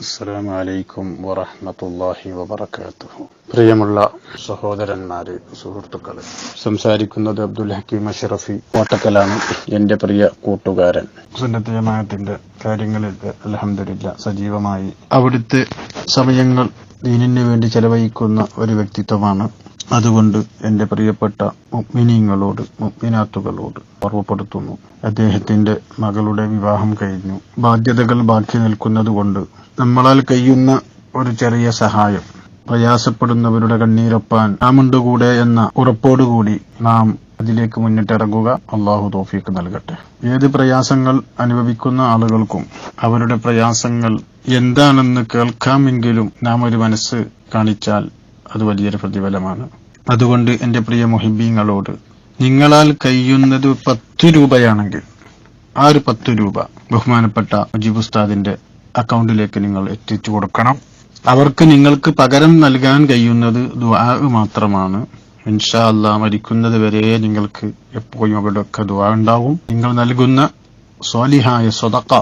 അസ്സലാമു അലൈക്കും വറഹ്മത്തുള്ളാഹി വബറകാതുഹു. പ്രിയമുള്ള സഹോദരന്മാരെ, സുഹൃത്തുക്കളെ, സംസാരിക്കുന്നത് അബ്ദുൽ ഹക്കീം അഷ്റഫി കോട്ടക്കലാണ്. എന്റെ പ്രിയ കൂട്ടുകാരൻ. സുന്നത്ത് ജമാഅത്തിന്റെ കാര്യങ്ങളിൽ അൽഹംദുലില്ലാഹ് സജീവമായി അവിടുത്തെ സമയങ്ങൾ ദീനിനു വേണ്ടി ചെലവഴിക്കുന്ന ഒരു വ്യക്തിത്വമാണ്. അതുകൊണ്ട് എന്റെ പ്രിയപ്പെട്ട മുഅ്മിനീങ്ങളോട്, മുഅ്മിനാത്തുകളോട് ഓർമ്മപ്പെടുത്തുന്നു, അദ്ദേഹത്തിന്റെ മകളുടെ വിവാഹം കഴിഞ്ഞു. ബാധ്യതകൾ ബാക്കി നിൽക്കുന്നത് കൊണ്ട് നമ്മളാൽ കഴിയുന്ന ഒരു ചെറിയ സഹായം, പ്രയാസപ്പെടുന്നവരുടെ കണ്ണീരൊപ്പാൻ നാമുണ്ട് കൂടെ എന്ന ഉറപ്പോടുകൂടി നാം അതിലേക്ക് മുന്നിട്ടിറങ്ങുക. അള്ളാഹു തൗഫീഖ് നൽകട്ടെ. ഏത് പ്രയാസങ്ങൾ അനുഭവിക്കുന്ന ആളുകൾക്കും അവരുടെ പ്രയാസങ്ങൾ എന്താണെന്ന് കേൾക്കാമെങ്കിലും നാം ഒരു മനസ്സ് കാണിച്ചാൽ അത് വലിയൊരു പ്രതിഫലമാണ്. അതുകൊണ്ട് എന്റെ പ്രിയ മുഹിബീങ്ങളോട്, നിങ്ങളാൽ കഴിയുന്നത് 10 രൂപയാണെങ്കിൽ ആ ഒരു 10 രൂപ ബഹുമാനപ്പെട്ട മുജീബ് ഉസ്താദിന്റെ അക്കൗണ്ടിലേക്ക് നിങ്ങൾ എത്തിച്ചു കൊടുക്കണം. അവർക്ക് നിങ്ങൾക്ക് പകരം നൽകാൻ കഴിയുന്നത് ദുആ മാത്രമാണ്. ഇൻഷാ അല്ലാഹ് മരിക്കുന്നത് വരെ നിങ്ങൾക്ക് എപ്പോഴും അവിടെയൊക്കെ ദുആ ഉണ്ടാവും. നിങ്ങൾ നൽകുന്ന സ്വാലിഹായ സ്വതക്ക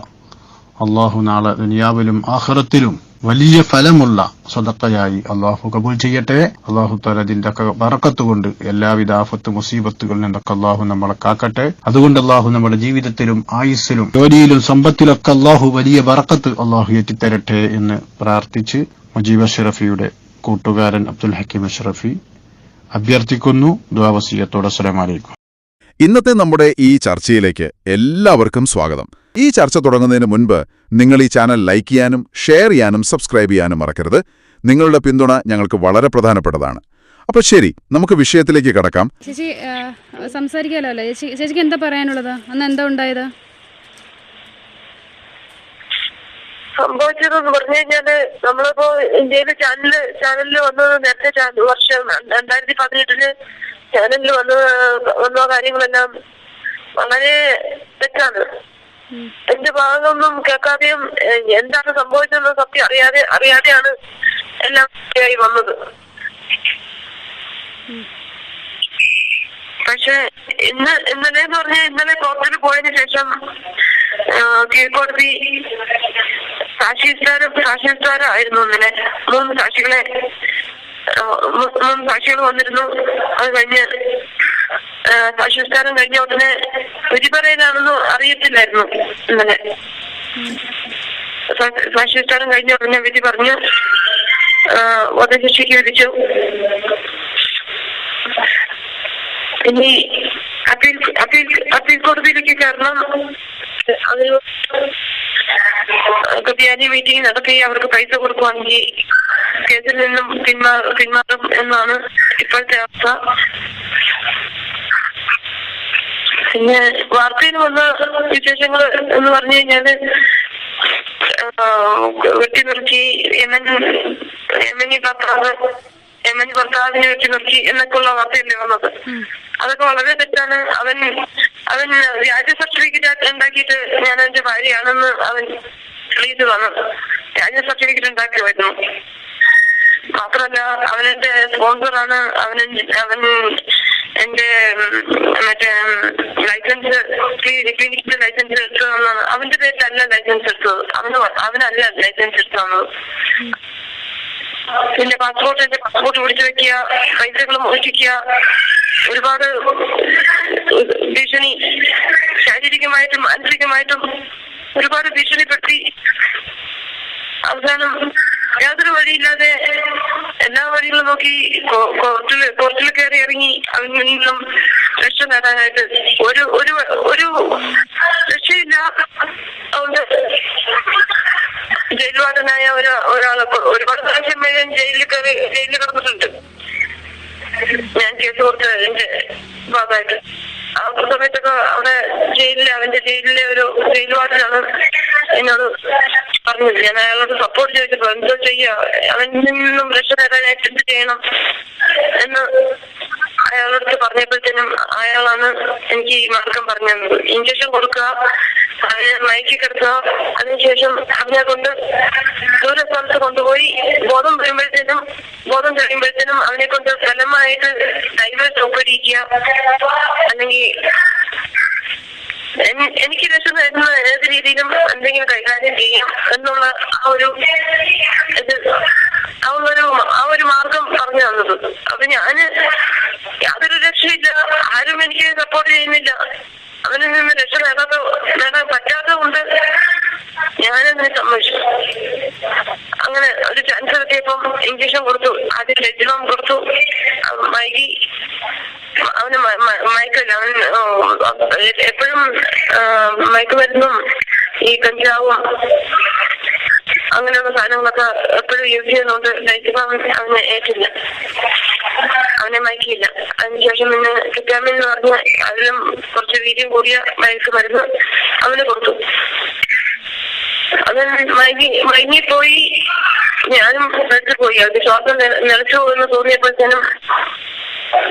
അള്ളാഹു നാളെ ദുനിയാവിലും ആഖിറത്തിലും വലിയ ഫലമുള്ള സ്വതക്കയായി അള്ളാഹു കബൂൽ ചെയ്യട്ടെ. അള്ളാഹു തആല അതിന്റെ ബറക്കത്ത് കൊണ്ട് എല്ലാവിധ ആഫത്ത് മുസീബത്തുകളിൽ നിന്നൊക്കെ അള്ളാഹു നമ്മളെ കാക്കട്ടെ. അതുകൊണ്ട് അള്ളാഹു നമ്മുടെ ജീവിതത്തിലും ആയുസ്സിലും ജോലിയിലും സമ്പത്തിലൊക്കെ അള്ളാഹു വലിയ ബറക്കത്ത് അള്ളാഹു ഏറ്റിത്തരട്ടെ എന്ന് പ്രാർത്ഥിച്ച് മുജീബ് അഷ്റഫിയുടെ കൂട്ടുകാരൻ അബ്ദുൽ ഹക്കീം അഷ്റഫി അഭ്യർത്ഥിക്കുന്നു. ദുആ വസിയത്തോടെ അസ്സലാമു അലൈക്കും. ഇന്നത്തെ നമ്മുടെ ഈ ചർച്ചയിലേക്ക് എല്ലാവർക്കും സ്വാഗതം. ഈ ചർച്ച തുടങ്ങുന്നതിന് മുൻപ് നിങ്ങൾ ഈ ചാനൽ ലൈക്ക് ചെയ്യാനും ഷെയർ ചെയ്യാനും സബ്സ്ക്രൈബ് ചെയ്യാനും മറക്കരുത്. നിങ്ങളുടെ പിന്തുണ ഞങ്ങൾക്ക് വളരെ പ്രധാനപ്പെട്ടതാണ്. അപ്പൊ ശരി, നമുക്ക് വിഷയത്തിലേക്ക് കടക്കാം. ചേച്ചി സംസാരിക്കാലോ അല്ലേ? ചേച്ചിക്ക് എന്താ പറയാനുള്ളത്? അന്ന് എന്താ ഉണ്ടായത്? സംഭവിച്ചതെന്ന് പറഞ്ഞു കഴിഞ്ഞാല്, നമ്മളിപ്പോ ഇന്ത്യയില് ചാനലിൽ വന്നത് നേരത്തെ വർഷം 2018 ചാനലിൽ വന്ന കാര്യങ്ങളെല്ലാം വളരെ തെറ്റാണ്. എന്റെ ഭാഗമൊന്നും കേൾക്കാതെയും എന്താണ് സംഭവിച്ചതെന്ന് സത്യം അറിയാതെയാണ് എല്ലാം വന്നത്. പക്ഷെ ഇന്നലെ എന്ന് പറഞ്ഞാൽ ഇന്നലെ കോടതിയിൽ പോയതിനു ശേഷം കീഴ്ക്കോടതി സാക്ഷിസ്ഥാനായിരുന്നു. ഇന്നലെ 3 സാക്ഷികൾ വന്നിരുന്നു. അത് കഴിഞ്ഞ് സാക്ഷിസ്ഥാനം കഴിഞ്ഞ ഉടനെ വിധി പറയലാണെന്ന് അറിയത്തില്ലായിരുന്നു. ഇന്നലെ സാക്ഷിസ്ഥാനം കഴിഞ്ഞ ഉടനെ വിധി പറഞ്ഞു, വധശിക്ഷയ്ക്ക് വിധിച്ചു. ഇനി അപ്പീൽ കോടതിയിലേക്ക് കയറണം. അതിന് ക്രിസ്ത്യാനി മീറ്റിംഗ് നടത്തി അവർക്ക് പൈസ കൊടുക്കുവാണെങ്കിൽ കേസിൽ നിന്നും പിന്മാറും എന്നാണ് ഇപ്പോഴത്തെ അവസ്ഥ. പിന്നെ വാർത്തയിൽ വന്ന വിശേഷങ്ങൾ എന്ന് പറഞ്ഞു കഴിഞ്ഞാല്, വെട്ടിനിർത്തി യമനി ഭർത്താവിനെ വെട്ടിനിർത്തി എന്നൊക്കെയുള്ള വാർത്തയല്ലേ വന്നത്. അതൊക്കെ വളരെ തെറ്റാണ്. അവൻ വ്യാജ സർട്ടിഫിക്കറ്റ് ഉണ്ടാക്കിയിട്ട് ഞാൻ എന്റെ ഭാര്യയാണെന്ന് അവൻ തെളിയിച്ചു വന്നത്. വ്യാജ സർട്ടിഫിക്കറ്റ് ഉണ്ടാക്കിയായിരുന്നു. മാത്രമല്ല, അവനെന്റെ സ്പോൺസറാണ്. അവൻ എന്റെ മറ്റേ ലൈസൻസ് ക്ലിനിക്കിന്റെ ലൈസൻസ് എടുത്തു തന്നാണ്. അവന്റെ പേരിലല്ല ലൈസൻസ് എടുത്തത്. അവനല്ല ലൈസൻസ് എടുത്തു തന്നത്. പിന്നെ എന്റെ പാസ്പോർട്ട് പിടിച്ചു വെക്കുക, പൈസകൾ മോഷ്ടിക്കുക, ഒരുപാട് ഭീഷണി, ശാരീരികമായിട്ടും മാനസികമായിട്ടും ഒരുപാട് ഭീഷണിപ്പെടുത്തി അവസാനം യാതൊരു വഴിയില്ലാതെ എല്ലാ വഴികളും നോക്കി കോർട്ടിൽ കയറി ഇറങ്ങി അവനിൽ നിന്നും രക്ഷ നേടാനായിട്ട് ഒരു രക്ഷയില്ല. അതുകൊണ്ട് ജയിൽവാടനായ ഒരാളെ ഒരുപാട് പ്രാവശ്യം ജയിലിൽ കിടന്നിട്ടുണ്ട്. ഞാൻ കേസ് കൊടുത്തതിന്റെ ഭാഗമായിട്ട് ആ സമയത്തൊക്കെ അവിടെ അവന്റെ ജയിലിലെ ഒരു ജയിൽവാടനാണ് എന്നോട് പറഞ്ഞത്. ഞാൻ അയാളോട് സപ്പോർട്ട് ചോദിച്ചപ്പോ എന്തോ ചെയ്യാ, അവനിൽ നിന്നും രക്ഷ നേടാനായിട്ട് എന്ത് ചെയ്യണം എന്ന് അയാളടുത്ത് പറഞ്ഞപ്പോഴത്തേനും അയാളാണ് എനിക്ക് ഈ മാർഗം പറഞ്ഞു തന്നത്. ഇഞ്ചക്ഷൻ കൊടുക്കുക, അതിനെ മയക്കി കിടക്കുക, അതിനുശേഷം അതിനെ കൊണ്ട് ദൂര സ്ഥലത്ത് കൊണ്ടുപോയി ബോധം തെളിയുമ്പോഴത്തേനും അവനെ കൊണ്ട് ഫലമായിട്ട് ഡൈവേഴ്സ് ഒപ്പിടിക്കുക, അല്ലെങ്കിൽ എനിക്ക് രസം തരുന്ന ഏത് രീതിയിലും എന്തെങ്കിലും കൈകാര്യം ചെയ്യാം എന്നുള്ള ആ ഒരു മാർഗം പറഞ്ഞു തന്നത്. അപ്പൊ ഞാന് യാതൊരു രക്ഷയില്ല, ആരും എനിക്ക് സപ്പോർട്ട് ചെയ്യുന്നില്ല, അവനിൽ നിന്ന് രക്ഷ നേടാൻ പറ്റാത്തത് കൊണ്ട് ഞാനതിനെ സമ്മതിച്ചു. അങ്ങനെ ഒരു ചാൻസ് കിട്ടിയപ്പം ഇഞ്ചക്ഷൻ കൊടുത്തു. ആദ്യം ലെജിലോം കൊടുത്തു, മയക്കി. അവന് മയക്കല്ല, അവൻ എപ്പോഴും മയക്കുമരുന്നും ഈ കഞ്ചാവും അങ്ങനെയുള്ള സാധനങ്ങളൊക്കെ എപ്പോഴും യൂസ് ചെയ്യുന്നതുകൊണ്ട് ലൈഫ് അവന് ഏറ്റില്ല, അവനെ മയക്കിയില്ല. അതിനുശേഷം പിന്നെ കെറ്റാമിൻ എന്ന് പറഞ്ഞ അതിലും കുറച്ച് വീര്യം കൂടിയ മയക്കുമരുന്ന് അവന് കൊടുത്തു. അത് മയങ്ങിപ്പോയി. ഞാനും പഠിച്ചു പോയി. അത് ശ്വാസം നിലച്ചു എന്ന് തോന്നിയപ്പോഴത്തേനും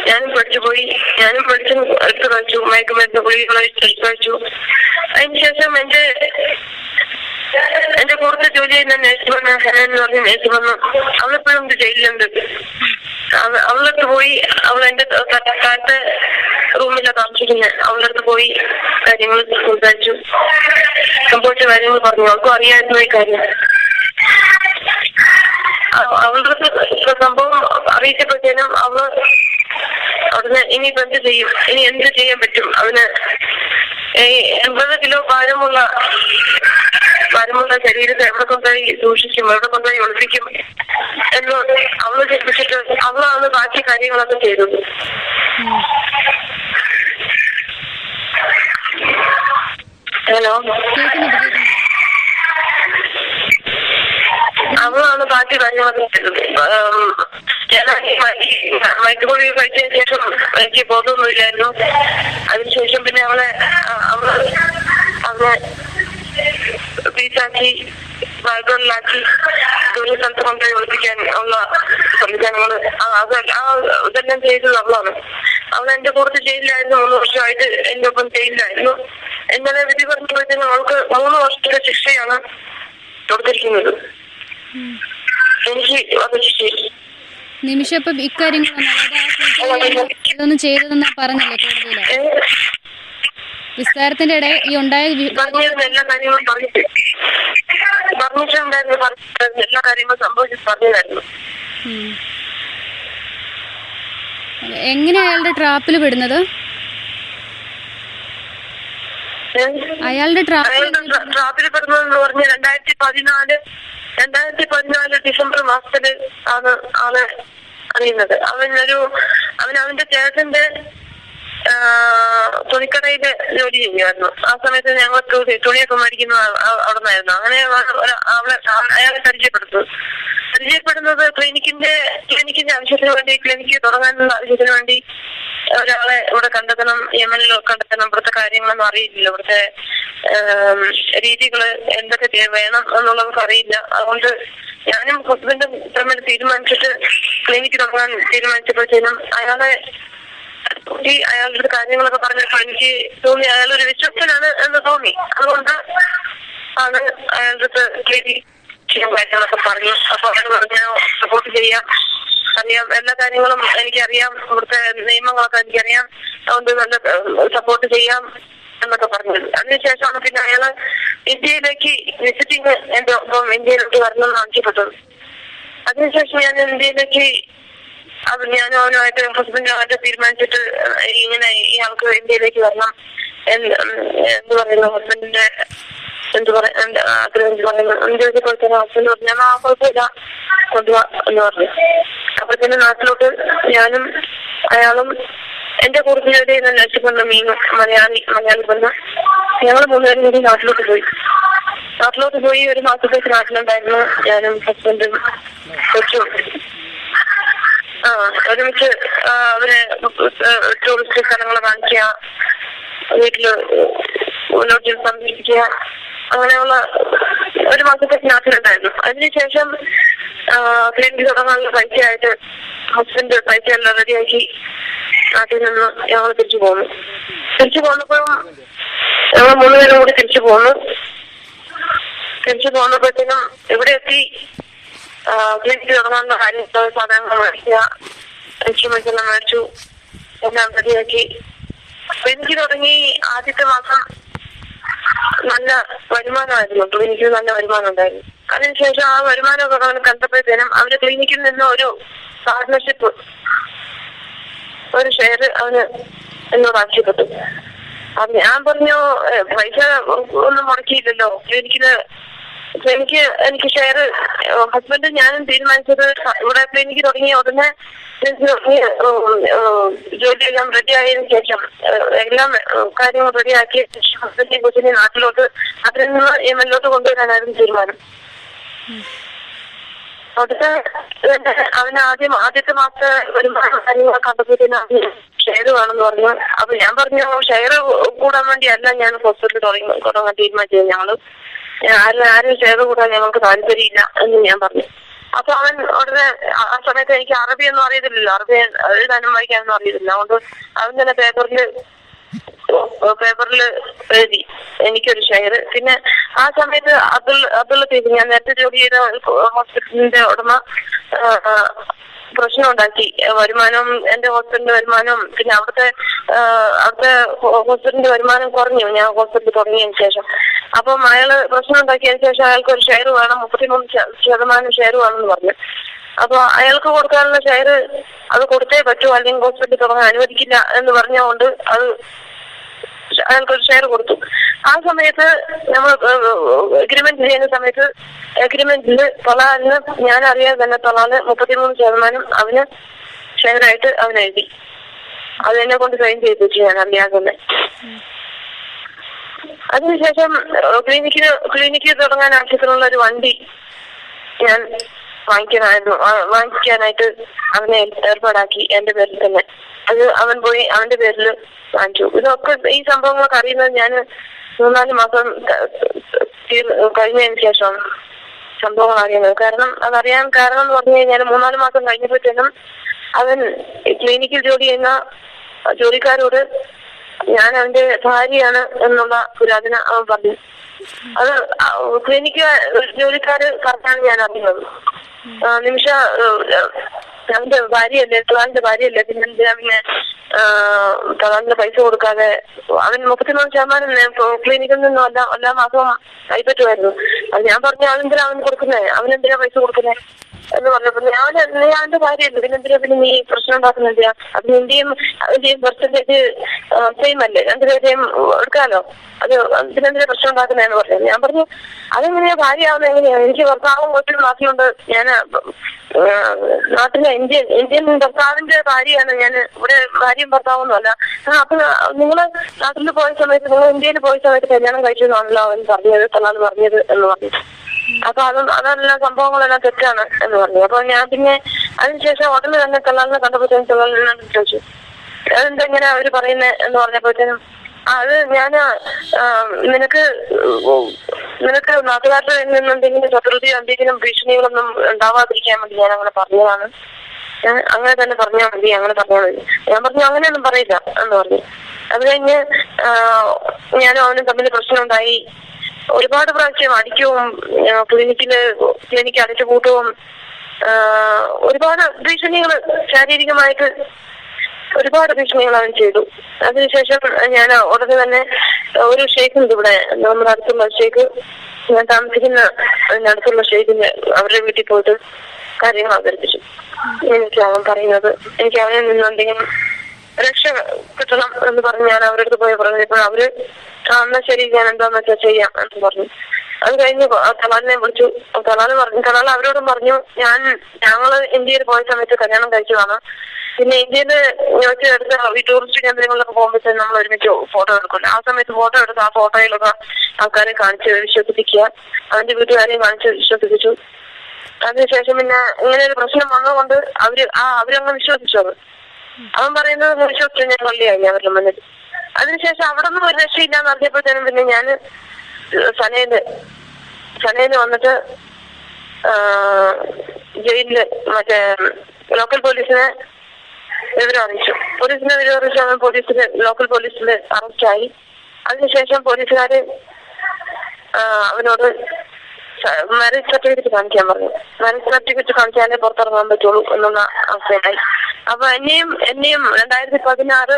ഞാനും പഠിച്ചു പോയി. ഞാനും പഠിച്ചു എടുത്തു കഴിച്ചു, മയക്കുമരുന്ന് ഗുളികകളെ എടുത്തു കഴിച്ചു. അതിനുശേഷം എന്റെ കൂടുതൽ ജോലി ചെയ്യുന്ന നേഴ്സ് വന്ന് ഹെലൻ എന്ന് പറഞ്ഞ നേഴ്സ് വന്നു. അവളിപ്പോഴും ജയിലിലുണ്ട്. അവളടുത്ത് പോയി, അവൾ എന്റെ താഴത്തെ റൂമിലാണ് താമസിക്കുന്നത്. അവളടുത്ത് പോയി കാര്യങ്ങൾ സംസാരിച്ചു, സംഭവിച്ച കാര്യങ്ങൾ പറഞ്ഞു. അവൾക്കും അറിയാമായിരുന്നു ഈ കാര്യം. അവളുടെ സംഭവം അറിയിച്ചപ്പോഴത്തേനും അവള് അവിടുന്ന് ഇനിയിപ്പോ എന്ത് ചെയ്യും, ഇനി എന്ത് ചെയ്യാൻ പറ്റും, അവന് 80 കിലോ ഭാരമുള്ള ശരീരത്തെ എവിടെ കൊണ്ടുപോയി സൂക്ഷിക്കും, എവിടെ കൊണ്ടുപോയി ഒളിപ്പിക്കും എന്ന് അവള് ചിന്തിച്ചിട്ട് അവളാണ് ബാക്കി കാര്യങ്ങളൊക്കെ ചെയ്തത്. ഹലോ, അവളാണ് ബാക്കി കാര്യങ്ങളൊക്കെ ചെയ്തത്. മയക്കുപൊടി കഴിച്ചതിന് ശേഷം എനിക്ക് ബോധമൊന്നുമില്ലായിരുന്നു. അതിനുശേഷം പിന്നെ അവളെ പീസാക്കി ബാഗുകളിലാക്കി ദൂര സ്ഥലത്ത് കൊണ്ടുപോയി ഒളിപ്പിക്കാൻ ഉള്ള സംവിധാനങ്ങൾ ഇതെല്ലാം ചെയ്തത് അവളാണ്. അവൾ എന്റെ കൂടെ ജയിലിലായിരുന്നു. 3 വർഷമായിട്ട് എന്റെ ഒപ്പം ജയിലിലായിരുന്നു. ഇന്നലെ വിധി പറഞ്ഞപ്പോഴത്തേനും അവൾക്ക് 3 വർഷത്തെ ശിക്ഷയാണ് കൊടുത്തിരിക്കുന്നത്. എനിക്ക് വധശിക്ഷ. നിമിഷം ഇപ്പൊ ഇക്കാര്യങ്ങളൊന്നും ചെയ്തതെന്നാ പറഞ്ഞല്ലേ കൂടുതല്? വിസ്താരത്തിന്റെ ഇടയിൽ ഈ ഉണ്ടായ എല്ലാ കാര്യങ്ങളും പറഞ്ഞിട്ടുണ്ടായിരുന്നു. എല്ലാ കാര്യങ്ങളും സംഭവിച്ചു പറഞ്ഞതായിരുന്നു. എങ്ങനെ അയാളുടെ ട്രാപ്പിൽ പെടുന്നത്? അയാളുടെ ട്രാപ്പിൽ പെടുന്നതെന്ന് പറഞ്ഞ 2014 ഡിസംബർ മാസത്തില് ആണ് ആളെ അറിയുന്നത്. അവന്റെ ചേട്ടന്റെ തുണിക്കടയില് ജോലി ചെയ്യുമായിരുന്നു. ആ സമയത്ത് ഞങ്ങൾ തുണിയൊക്കെ മേടിക്കുന്ന അവിടെ നിന്നായിരുന്നു. അങ്ങനെ അയാളെ പരിചയപ്പെടുന്നത് ക്ലിനിക്കിന്റെ ആവശ്യത്തിന് വേണ്ടി, ക്ലിനിക്ക് തുടങ്ങാനുള്ള ആവശ്യത്തിന് വേണ്ടി ഒരാളെ ഇവിടെ കണ്ടെത്തണം, യമനിൽ കണ്ടെത്തണം. ഇവിടുത്തെ കാര്യങ്ങളൊന്നും അറിയില്ല, ഇവിടുത്തെ രീതികള് എന്തൊക്കെ വേണം എന്നുള്ളത് അറിയില്ല. അതുകൊണ്ട് ഞാനും ഹസ്ബൻഡും തമ്മിൽ തീരുമാനിച്ചിട്ട് ക്ലിനിക്ക് തുടങ്ങാൻ തീരുമാനിച്ചപ്പോഴത്തേനും അയാളുടെ കാര്യങ്ങളൊക്കെ പറഞ്ഞപ്പോൾ എനിക്ക് തോന്നി അയാളൊരു വിശ്വസ്തനാണ് എന്ന് തോന്നി. അതുകൊണ്ട് ആണ് അയാളുടെ ക്ലിനിക് കാര്യങ്ങളൊക്കെ പറഞ്ഞു. അപ്പൊ അയാൾ പറഞ്ഞു സപ്പോർട്ട് അറിയാം, എല്ലാ കാര്യങ്ങളും എനിക്കറിയാം, ഇവിടുത്തെ നിയമങ്ങളൊക്കെ എനിക്കറിയാം, അതുകൊണ്ട് നല്ല സപ്പോർട്ട് ചെയ്യാം എന്നൊക്കെ പറഞ്ഞത്. അതിനുശേഷമാണ് പിന്നെ അയാള് ഇന്ത്യയിലേക്ക് വിസിറ്റിംഗ് എന്റെ ഒപ്പം ഇന്ത്യയിലോട്ട് വരണമെന്ന് ആവശ്യപ്പെട്ടത്. അതിനുശേഷം ഞാൻ ഇന്ത്യയിലേക്ക് ഞാനും അവനുമായിട്ട് ഹസ്ബൻഡുമായിട്ട് തീരുമാനിച്ചിട്ട് ഇങ്ങനെ ഇയാൾക്ക് ഇന്ത്യയിലേക്ക് വരണം എന്ന് പറയുന്നു. ഹസ്ബൻഡിന്റെ ആഗ്രഹം പറയുന്നു. ചോദിച്ചപ്പോഴത്തേനും ഹസ്ബൻഡ് പറഞ്ഞു ആ കുഴപ്പമില്ല കൊണ്ടുപോവാ എന്ന് പറഞ്ഞു. അപ്പോഴത്തേനും നാട്ടിലോട്ട് ഞാനും അയാളും എന്റെ കൂടുതൽ ജോലി ചെയ്യുന്ന നഴ്സ് പെണ്ണ് മലയാളി പെണ്ണ് ഞങ്ങൾ 3 പേരും കൂടി നാട്ടിലോട്ട് പോയി 1 മാസത്തേക്ക് നാട്ടിലുണ്ടായിരുന്നു. ഞാനും ഹസ്ബൻഡും കൊച്ചും ഒരുമിച്ച് അവരെ ടൂറിസ്റ്റ് സ്ഥലങ്ങൾ കാണിക്കുക, വീട്ടില് മുന്നോട്ട് സംരക്ഷിക്കുക, അങ്ങനെയുള്ള 1 മാസത്തേക്ക് നാട്ടിലുണ്ടായിരുന്നു. അതിനുശേഷം ക്ലിനിക്ക് തുടങ്ങാനുള്ള പൈസയായിട്ട് ഹസ്ബൻഡ് പൈസ എല്ലാം റെഡിയാക്കി നാട്ടിൽ നിന്ന് ഞങ്ങൾ തിരിച്ചു പോന്നപ്പോഴും ഞങ്ങൾ 3 പേരും കൂടി തിരിച്ചു പോന്നപ്പോഴത്തേനും ഇവിടെ എത്തി ക്ലിനിക്ക് തുടങ്ങാനുള്ള കാര്യം സാധനങ്ങൾ മേടിക്കുക, ഇൻസ്ട്രുമെന്റ്സ് എല്ലാം മേടിച്ചു, എല്ലാം റെഡിയാക്കി. ക്ലിനിക്ക് തുടങ്ങി ആദ്യത്തെ മാസം നല്ല വരുമാനമായിരുന്നു, ക്ലിനിക്കിൽ നല്ല വരുമാനം ഉണ്ടായിരുന്നു. അതിനുശേഷം ആ വരുമാനമൊക്കെ കണ്ടപ്പോഴത്തേനും അവര് ക്ലിനിക്കിൽ നിന്ന് ഒരു പാർട്ട്ണർഷിപ്പ്, ഒരു ഷെയർ അവന് എന്നോട് ആവശ്യപ്പെട്ടു. അത് ഞാൻ പറഞ്ഞു, പൈസ ഒന്നും മുടക്കിയില്ലല്ലോ എനിക്ക് ഷെയർ. ഹസ്ബൻഡ് ഞാനും തീരുമാനിച്ചത് ഇവിടെ ക്ലിനിക്ക് തുടങ്ങിയ ഉടനെ ജോലിയെല്ലാം റെഡി ആയതിനു ശേഷം എല്ലാം കാര്യങ്ങൾ റെഡിയാക്കിയ ശേഷം ഹസ്ബൻഡിനെ കൊച്ചിനെ നാട്ടിൽ നിന്ന് എമ്മിലോട്ട് കൊണ്ടുവരാനായിരുന്നു തീരുമാനം. അവിടുത്തെ അവന് ആദ്യത്തെ മാസത്തെ വരുമാനം കാര്യങ്ങളൊക്കെ കണ്ടപ്പോഴത്തേന് ഷെയർ വേണമെന്ന് പറഞ്ഞു. അപ്പൊ ഞാൻ പറഞ്ഞു, ഷെയർ കൂടാൻ വേണ്ടിയല്ല ഞാൻ ഹോസ്പിറ്റലിൽ തുടങ്ങാൻ തീരുമാനിച്ചത്. ആരും ഷെയർ കൂടാൻ ഞങ്ങൾക്ക് താല്പര്യമില്ല എന്ന് ഞാൻ പറഞ്ഞു. അപ്പൊ അവൻ ഉടനെ ആ സമയത്ത് എനിക്ക് അറബിയൊന്നും അറിയത്തില്ലല്ലോ, അറബി എഴുതാനും വായിക്കാനൊന്നും അറിയത്തില്ല. അതുകൊണ്ട് അവൻ തന്നെ പേപ്പറിൽ എഴുതി എനിക്കൊരു ഷെയർ. പിന്നെ ആ സമയത്ത് അബ്ദുൾ ലത്തീഫ്, ഞാൻ നേരത്തെ ജോലി ചെയ്ത ഹോസ്പിറ്റലിന്റെ ഉടമ, പ്രശ്നം ഉണ്ടാക്കി. വരുമാനം, എന്റെ ഹോസ്പിറ്റലിന്റെ വരുമാനം, പിന്നെ അവിടുത്തെ ഹോസ്പിറ്റലിന്റെ വരുമാനം കുറഞ്ഞു ഞാൻ ഹോസ്പിറ്റൽ തുടങ്ങിയതിന് ശേഷം. അപ്പം അയാള് പ്രശ്നം ഉണ്ടാക്കിയതിന് ശേഷം അയാൾക്ക് ഒരു ഷെയർ വേണം, 33% ഷെയർ വേണമെന്ന് പറഞ്ഞു. അപ്പൊ അയാൾക്ക് കൊടുക്കാനുള്ള ഷെയർ അത് കൊടുത്തേ പറ്റൂ, അല്ലെങ്കിൽ ഹോസ്പിറ്റൽ തുടങ്ങാൻ അനുവദിക്കില്ല എന്ന് പറഞ്ഞുകൊണ്ട് അയാൾക്കൊരു ഷെയർ കൊടുത്തു. ആ സമയത്ത് നമ്മൾ എഗ്രിമെന്റ് ചെയ്യുന്ന സമയത്ത് എഗ്രിമെന്റിൽ തൊളാലിന്, ഞാൻ അറിയാതെ തന്നെ തൊളാല് 33% അവന് ഷെയറായിട്ട് അവൻ എഴുതി. അത് എന്നെ കൊണ്ട് സൈൻ ചെയ്യിപ്പിച്ചു ഞാൻ അറിയാതെ തന്നെ. അതിനുശേഷം ക്ലിനിക്ക് തുടങ്ങാൻ ആവശ്യത്തിനുള്ള ഒരു വണ്ടി ഞാൻ വാങ്ങിക്കാനായിട്ട് അവനെ ഏർപ്പാടാക്കി, എന്റെ പേരിൽ തന്നെ. അത് അവൻ പോയി അവന്റെ പേരിൽ വാങ്ങിച്ചു. ഇതൊക്കെ ഈ സംഭവങ്ങളൊക്കെ അറിയുന്നത് ഞാൻ 3-4 മാസം കഴിഞ്ഞതിന് ശേഷമാണ് സംഭവങ്ങൾ അറിയുന്നത്. അതറിയാൻ കാരണം എന്ന് പറഞ്ഞു കഴിഞ്ഞാൽ 3-4 മാസം കഴിഞ്ഞപ്പോഴത്തേനും അവൻ ക്ലിനിക്കിൽ ജോലി ചെയ്യുന്ന ജോലിക്കാരോട് ഞാൻ അവന്റെ ഭാര്യയാണ് എന്നുള്ള പുരാതന അവൻ പറഞ്ഞു. അത് ക്ലിനിക്ക് ജോലിക്കാര് പറഞ്ഞാണ് ഞാൻ അറിയുന്നത്. നിമിഷ അവന്റെ ഭാര്യയല്ലേ, തൊളാലിന്റെ ഭാര്യയല്ലേ, പിന്നെ തൊളാലിന്റെ പൈസ കൊടുക്കാതെ അവൻ 33% ക്ലിനിക്കിൽ നിന്നും എല്ലാ മാസവും കൈപ്പറ്റുമായിരുന്നു. അത് ഞാൻ പറഞ്ഞു, അവനെന്തിനാ അവൻ കൊടുക്കുന്നേ, അവനെന്തിനാ പൈസ കൊടുക്കുന്നേ എന്ന് പറഞ്ഞപ്പോ നീ അവന്റെ ഭാര്യയല്ലേ, പിന്നെ നീ പ്രശ്നം ഉണ്ടാക്കുന്നെന്തിനാ, അത് നിന്റെയും പെർസെന്റേജ് സെയിം അല്ലേ, 2 പേരെയും എടുക്കാലോ, അത് ഇതിനെന്തിനാ പ്രശ്നം ഉണ്ടാക്കുന്നതെന്ന് പറഞ്ഞു. ഞാൻ പറഞ്ഞു, അതെങ്ങനെയാ ഭാര്യ ആവുന്നത്, എങ്ങനെയാ, എനിക്ക് ഭർത്താവും വീട്ടിൽ നാട്ടിലുണ്ട്, ഞാൻ നാട്ടിലെ ഇന്ത്യൻ ഭർത്താവിന്റെ ഭാര്യയാണ് ഞാൻ, ഇവിടെ ഭാര്യയും ഭർത്താവൊന്നും അല്ല. അപ്പൊ നിങ്ങള് നാട്ടിൽ പോയ സമയത്ത്, നിങ്ങൾ ഇന്ത്യയിൽ പോയ സമയത്ത് കല്യാണം കഴിച്ചതാണല്ലോ അവൻ പറഞ്ഞത്, തൊളാൽ പറഞ്ഞത് എന്ന് പറഞ്ഞു. അപ്പൊ അതെല്ലാം സംഭവങ്ങളെല്ലാം തെറ്റാണ് എന്ന് പറഞ്ഞു. അപ്പൊ ഞാൻ പിന്നെ അതിനുശേഷം ഉടനെ തന്നെ തൊളാലിനെ കണ്ടപ്പോഴത്തേനും തൊളാലിനോട് ചോദിച്ചു, അതെന്തെങ്ങനെ അവര് പറയുന്നത് എന്ന് പറഞ്ഞപ്പോഴത്തേനും, അത് ഞാൻ നിനക്ക് നാട്ടുകാരുടെ നിന്ന് എന്തെങ്കിലും ശത്രുതയോ എന്തെങ്കിലും ഭീഷണികളൊന്നും ഉണ്ടാവാതിരിക്കാൻ വേണ്ടി ഞാൻ അങ്ങനെ പറഞ്ഞതാണ്, അങ്ങനെ തന്നെ പറഞ്ഞാൽ മതി. ഞാൻ പറഞ്ഞു അങ്ങനെയൊന്നും പറയില്ല എന്ന് പറഞ്ഞു. അത് കഴിഞ്ഞ് ഞാനും അവനും തമ്മിൽ പ്രശ്നമുണ്ടായി. ഒരുപാട് പ്രാവശ്യം അടിക്കവും ക്ലിനിക്ക് അടിച്ചു കൂട്ടവും ഒരുപാട് ഭീഷണികൾ, ശാരീരികമായിട്ട് ഒരുപാട് ഭീഷണികൾ അവൻ ചെയ്തു. അതിനുശേഷം ഞാൻ ഉടനെ തന്നെ ഒരു ഷെയ്ഖുണ്ട് ഇവിടെ നമ്മുടെ അടുത്തുള്ള ഷെയ്ഖ്, ഞാൻ താമസിക്കുന്ന അടുത്തുള്ള ഷെയ്ഖിന് അവരുടെ വീട്ടിൽ പോയിട്ട് കാര്യങ്ങൾ അവതരിപ്പിച്ചു. എനിക്ക് അവൻ പറയുന്നത്, എനിക്ക് അവനിൽ നിന്ന് എന്തെങ്കിലും രക്ഷ കിട്ടണം എന്ന് പറഞ്ഞ് ഞാൻ അവരുടെ അടുത്ത് പോയി പറഞ്ഞപ്പോൾ അവര് എന്നാ ശരി, ഞാൻ എന്താന്ന് വെച്ചാൽ ചെയ്യാം എന്ന് പറഞ്ഞു. അത് കഴിഞ്ഞ് തൊളാലിനെ വിളിച്ചു. തൊളാൽ അവരോടും പറഞ്ഞു, ഞങ്ങള് ഇന്ത്യയിൽ പോയ സമയത്ത് കല്യാണം കഴിച്ചതാണ്, പിന്നെ ഇന്ത്യയില് എടുത്ത ഈ ടൂറിസ്റ്റ് കേന്ദ്രങ്ങളിലൊക്കെ പോകുമ്പോഴത്തേക്കും നമ്മൾ ഒരുമിച്ച് ഫോട്ടോ എടുക്കില്ല. ആ സമയത്ത് ഫോട്ടോ എടുത്ത് ആ ഫോട്ടോയിലൊക്കെ ആൾക്കാരെ കാണിച്ച് വിശ്വസിപ്പിക്കുക, അവന്റെ വീട്ടുകാരെയും കാണിച്ച് വിശ്വസിപ്പിച്ചു. അതിനുശേഷം പിന്നെ ഇങ്ങനെ ഒരു പ്രശ്നം വന്നതുകൊണ്ട് അവരങ്ങ് വിശ്വസിച്ചത്. അവൻ പറയുന്നത് വിശ്വസിച്ചു ഞാൻ പള്ളിയായി അവരുടെ മുന്നിൽ. അതിനുശേഷം അവിടെ ഒന്നും ഒരു രക്ഷയില്ലാന്ന് അറിഞ്ഞപ്പോഴത്തേനും പിന്നെ ഞാൻ സനയില് വന്നിട്ട് ജയിലില് മറ്റേ ലോക്കൽ പോലീസിനെ വിവരം അറിയിച്ചു. പോലീസിനെ വിവരം അറിയിച്ചു. അവൻ ലോക്കൽ പോലീസിൽ അറസ്റ്റായി. അതിനുശേഷം പോലീസുകാര് അവനോട് മാരേജ് സർട്ടിഫിക്കറ്റ് കാണിക്കാൻ പറഞ്ഞു. മാരേജ് സർട്ടിഫിക്കറ്റ് കാണിച്ചാലേ പുറത്തിറങ്ങാൻ പറ്റുള്ളൂ എന്നുള്ള അവസ്ഥയായി. അപ്പൊ എന്നെയും 2016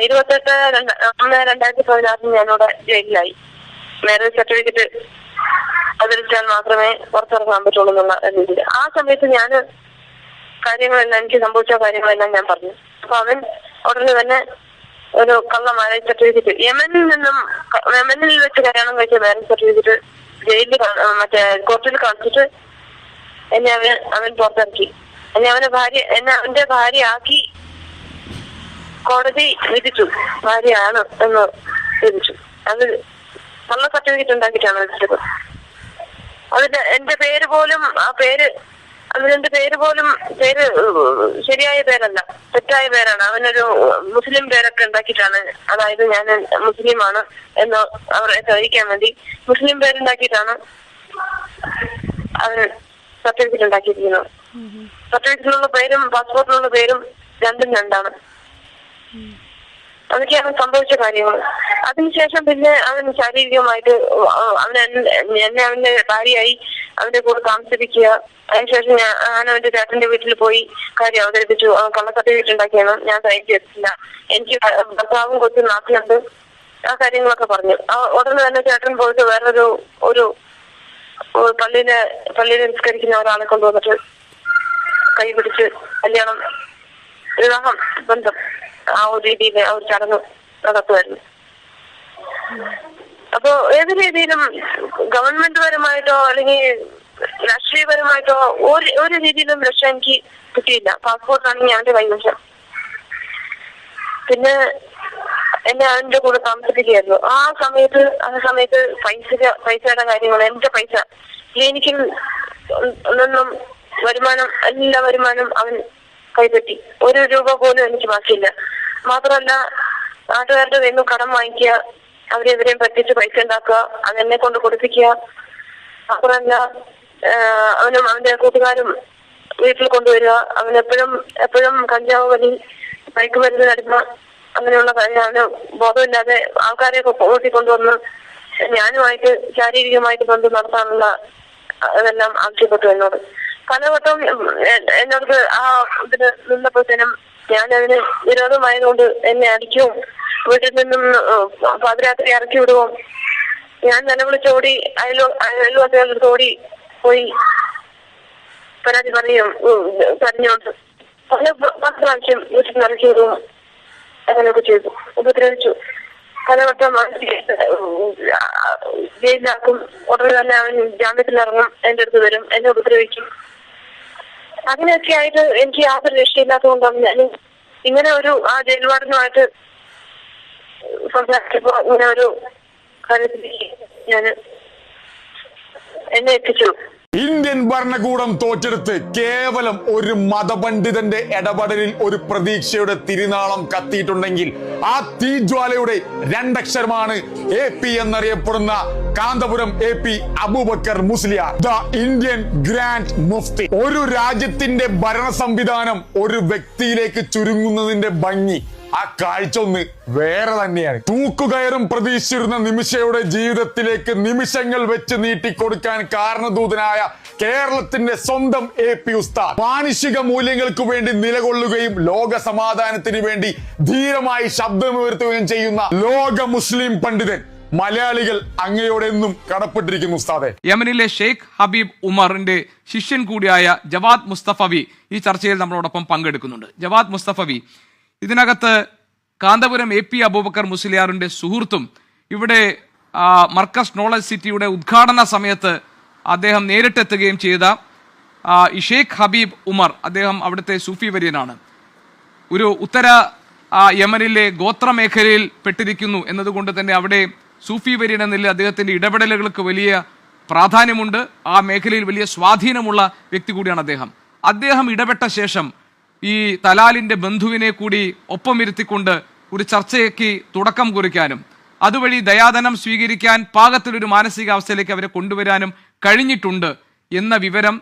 28/1/2016 ഞാനിവിടെ ജയിലിലായി. മാരേജ് സർട്ടിഫിക്കറ്റ് അവതരിച്ചാൽ മാത്രമേ പുറത്തിറങ്ങാൻ പറ്റുള്ളൂ എന്നുള്ള രീതിയിൽ. ആ സമയത്ത് ഞാൻ എനിക്ക് സംഭവിച്ച കാര്യങ്ങളെല്ലാം ഞാൻ പറഞ്ഞു. അപ്പൊ അവൻ ഉടനെ തന്നെ ഒരു കള്ള മാരേജ് സർട്ടിഫിക്കറ്റ് യമനിൽ വെച്ച് കല്യാണം കഴിച്ച മാരേജ് സർട്ടിഫിക്കറ്റ് ജയിലിൽ കോർട്ടിൽ കാണിച്ചിട്ട് എന്നെ അവൻ പുറത്തിറക്കി. എന്നെ അവന്റെ ഭാര്യയാക്കി കോടതി വിധിച്ചു. ഭാര്യയാണ് എന്ന് വിധിച്ചു. അത് കള്ള സർട്ടിഫിക്കറ്റ് ഉണ്ടാക്കിയിട്ടാണ് വിധിച്ചത്. അതിന്റെ എന്റെ പേര് പോലും അതിനെന്റെ പേര് ശരിയായ പേരല്ല, തെറ്റായ പേരാണ്. അവനൊരു മുസ്ലിം പേരൊക്കെ ഉണ്ടാക്കിയിട്ടാണ്, അതായത് ഞാൻ മുസ്ലിമാണ് എന്ന് അവരെ തെളിയിക്കാൻ വേണ്ടി മുസ്ലിം പേരുണ്ടാക്കിയിട്ടാണ് അവൻ സർട്ടിഫിക്കറ്റ് ഉണ്ടാക്കിയിരിക്കുന്നത്. സർട്ടിഫിക്കറ്റിലുള്ള പേരും പാസ്പോർട്ടിലുള്ള പേരും രണ്ടും രണ്ടാണ്. അതൊക്കെയാണ് സംഭവിച്ച കാര്യങ്ങൾ. അതിനുശേഷം പിന്നെ അവൻ ശാരീരികമായിട്ട് എന്നെ അവന്റെ ഭാര്യയായി അവന്റെ കൂടെ താമസിപ്പിക്കുക. അതിനുശേഷം ഞാൻ അവന്റെ ചേട്ടന്റെ വീട്ടിൽ പോയി കാര്യം അവതരിപ്പിച്ചു. അവൻ കള്ള സർട്ടിഫിക്കറ്റ് ഉണ്ടാക്കിയാണ്, ഞാൻ സഹിച്ചില്ല, എനിക്ക് ഭർത്താവും കൊച്ചു നാട്ടിലുണ്ട്, ആ കാര്യങ്ങളൊക്കെ പറഞ്ഞു. ഉടനെ തന്നെ ചേട്ടൻ പോയിട്ട് വേറൊരു പള്ളിയിൽ നിസ്കരിക്കുന്ന ഒരാളെ കൊണ്ടുവന്നിട്ട് കൈ പിടിച്ച് വിവാഹം ബന്ധം ആ ഒരു രീതിയിൽ ആ ഒരു ചടങ്ങ് നടത്തുമായിരുന്നു. അപ്പോ ഏത് രീതിയിലും ഗവൺമെന്റ് പരമായിട്ടോ അല്ലെങ്കിൽ രാഷ്ട്രീയപരമായിട്ടോ ഒരു രീതിയിലും രക്ഷ എനിക്ക് കിട്ടിയില്ല. പാസ്പോർട്ടാണെങ്കിൽ അവന്റെ കൈവശം. പിന്നെ എന്നെ അവന്റെ കൂടെ താമസിപ്പിക്കുകയായിരുന്നു. ആ സമയത്ത് പൈസയുടെ കാര്യങ്ങൾ, എന്റെ പൈസ ക്ലിനിക്കിൽ നിന്നും എല്ലാ വരുമാനം അവൻ കൈപ്പറ്റി. 1 രൂപ പോലും എനിക്ക് ബാക്കിയില്ല. മാത്രമല്ല നാട്ടുകാരുടെ കയ്യിൽ നിന്ന് കടം വാങ്ങിക്കുക, അവരെവരെയും പറ്റിച്ച് പൈസ ഉണ്ടാക്കുക, അതെന്നെ കൊണ്ട് കൊടുപ്പിക്കുക. മാത്രമല്ല അവനും അവന്റെ കൂട്ടുകാരും വീട്ടിൽ കൊണ്ടുവരിക. അവൻ എപ്പോഴും കഞ്ചാവ് വലി, മയക്കുമരുന്ന് അടിമ, അങ്ങനെയുള്ള അവന് ബോധമില്ലാതെ ആൾക്കാരെയൊക്കെ കൂട്ടിക്കൊണ്ടുവന്ന് ഞാനുമായിട്ട് ശാരീരികമായിട്ട് ബന്ധം നടത്താനുള്ള അതെല്ലാം ആവശ്യപ്പെട്ടു എന്നോട്. പലവട്ടം എന്നോട് ആ ഇതിന് നിന്നപ്പോഴത്തേനും ഞാനതിന് വിരോധമായതുകൊണ്ട് എന്നെ അടിക്കും, വീട്ടിൽ നിന്നും പാതിരാത്രി ഇറക്കി വിടുവും. ഞാൻ നിലവിളിച്ചോടി അയൽവാസികളുടെ ഓടി പോയി പരാതി പറഞ്ഞോണ്ട് പല പ്രാവശ്യം വീട്ടിൽ നിന്ന് ഇറക്കി വിടുവും. അങ്ങനെയൊക്കെ ചെയ്തു, ഉപദ്രവിച്ചു. പലവട്ടം ജയിലിലാക്കും. ഉടനെ തന്നെ അവൻ ജാമ്യത്തിലിറങ്ങും, എന്റെ അടുത്ത് വരും, എന്നെ ഉപദ്രവിക്കും. അങ്ങനെയൊക്കെ ആയിട്ട് എനിക്ക് യാതൊരു രക്ഷയില്ലാത്തതുകൊണ്ടാണ് ഞാൻ ഇങ്ങനെ ആ ജയിൽ വാർഡനുമായിട്ട് സംസാരിച്ചപ്പോ ഇങ്ങനെ ഒരു കാര്യത്തിലേക്ക് ഞാൻ എന്നെ എത്തിച്ചു. ഇന്ത്യൻ ഭരണകൂടം തോറ്റെടുത്ത് കേവലം ഒരു മതപണ്ഡിതന്റെ ഇടപെടലിൽ ഒരു പ്രതീക്ഷയുടെ തിരുനാളം കത്തിയിട്ടുണ്ടെങ്കിൽ ആ തീജ്വാലയുടെ 2 അക്ഷരമാണ് AP എന്നറിയപ്പെടുന്ന Kanthapuram AP Abubakar Musliyar, the Indian grand mufti. ഒരു രാജ്യത്തിന്റെ ഭരണ സംവിധാനം ഒരു വ്യക്തിയിലേക്ക് ചുരുങ്ങുന്നതിന്റെ ഭംഗി, ആ കാഴ്ച ഒന്ന് വേറെ തന്നെയാണ്. തൂക്കുകയറും പ്രതീക്ഷിച്ചിരുന്ന നിമിഷയുടെ ജീവിതത്തിലേക്ക് നിമിഷങ്ങൾ വെച്ച് നീട്ടിക്കൊടുക്കാൻ കാരണദൂതനായ കേരളത്തിന്റെ സ്വന്തം AP ഉസ്താദ് മാനുഷിക മൂല്യങ്ങൾക്ക് വേണ്ടി നിലകൊള്ളുകയും ലോക സമാധാനത്തിന് വേണ്ടി ധീരമായി ശബ്ദമുയർത്തുകയും ചെയ്യുന്ന ലോക മുസ്ലിം പണ്ഡിതൻ. മലയാളികൾ അങ്ങയോടെന്നും കടപ്പെട്ടിരിക്കുന്നു ഉസ്താദെ. യമനിലെ ഷെയ്ഖ് ഹബീബ് ഉമറിന്റെ ശിഷ്യൻ കൂടിയായ ജവാദ് മുസ്തഫവി ഈ ചർച്ചയിൽ നമ്മളോടൊപ്പം പങ്കെടുക്കുന്നുണ്ട്. ജവാദ് മുസ്തഫവി ഇതിനകത്ത് കാന്തപുരം AP അബൂബക്കർ മുസ്ലിയാറിന്റെ സുഹൃത്തും ഇവിടെ മർക്കസ് നോളജ് സിറ്റിയുടെ ഉദ്ഘാടന സമയത്ത് അദ്ദേഹം നേരിട്ടെത്തുകയും ചെയ്ത ഷെയ്ഖ് ഹബീബ് ഉമർ, അദ്ദേഹം അവിടുത്തെ സൂഫി വര്യനാണ്. ഒരു ഉത്തര യമനിലെ ഗോത്രമേഖലയിൽ പെട്ടിരിക്കുന്നു എന്നതുകൊണ്ട് തന്നെ അവിടെ സൂഫി വര്യൻ എന്ന നിലയിൽ അദ്ദേഹത്തിന്റെ ഇടപെടലുകൾക്ക് വലിയ പ്രാധാന്യമുണ്ട്. ആ മേഖലയിൽ വലിയ സ്വാധീനമുള്ള വ്യക്തി കൂടിയാണ് അദ്ദേഹം ഇടപെട്ട ശേഷം ഈ തലാലിന്റെ ബന്ധുവിനെ കൂടി ഒപ്പമിരുത്തിക്കൊണ്ട് ഒരു ചർച്ചയ്ക്ക് തുടക്കം കുറിക്കാനും അതുവഴി ദയാധനം സ്വീകരിക്കാൻ പാകത്തിലൊരു മാനസികാവസ്ഥയിലേക്ക് അവരെ കൊണ്ടുവരാനും കഴിഞ്ഞിട്ടുണ്ട് എന്ന വിവരം